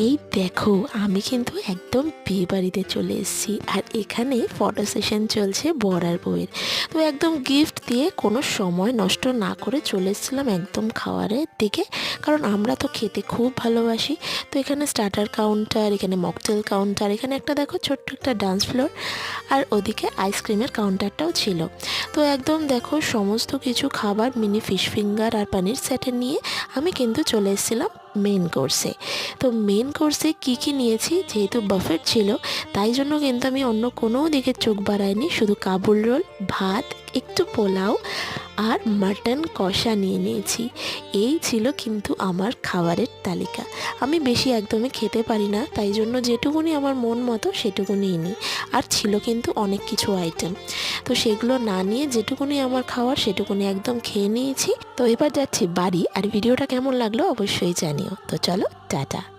এই দেখো আমি কিন্তু একদম বিয়ে বাড়িতে চলে এসেছি, আর এখানে ফটো সেশন চলছে বর আর বউয়ের। তো একদম গিফট দিয়ে কোনো সময় নষ্ট না করে চলে এসেছিলাম একদম খাওয়ারের দিকে, কারণ আমরা তো খেতে খুব ভালোবাসি। তো এখানে স্টার্টার কাউন্টার, এখানে মকটেল কাউন্টার, এখানে একটা দেখো ছোট্ট একটা ডান্স ফ্লোর, আর ওদিকে আইসক্রিমের কাউন্টারটাও ছিল। তো একদম দেখো সমস্ত কিছু খাবার মিনি ফিশ ফিঙ্গার আর পানির সেটে নিয়ে আমি কিন্তু চলে এসেছিলাম মেন কোর্সে। তো মেন কোর্সে কী কী নিয়েছি, যেহেতু বাফেট ছিল তাই জন্য কিন্তু আমি অন্য কোনো দিকে চোখ বাড়াইনি, শুধু কাবুল রোল, ভাত, একটু পোলাও আর মাটন কষা নিয়ে নিয়েছি। এই ছিল কিন্তু আমার খাবারের তালিকা। আমি বেশি একদমই খেতে পারি না, তাই জন্য যেটুকুনি আমার মন মতো সেটুকুনিই নিই। আর ছিল কিন্তু অনেক কিছু আইটেম, তো সেগুলো না নিয়ে যেটুকুনি আমার খাওয়ার সেটুকুনি একদম খেয়ে নিয়েছি। তো এবার যাচ্ছি বাড়ি, আর ভিডিওটা কেমন লাগলো অবশ্যই জানিও। তো চলো টাটা।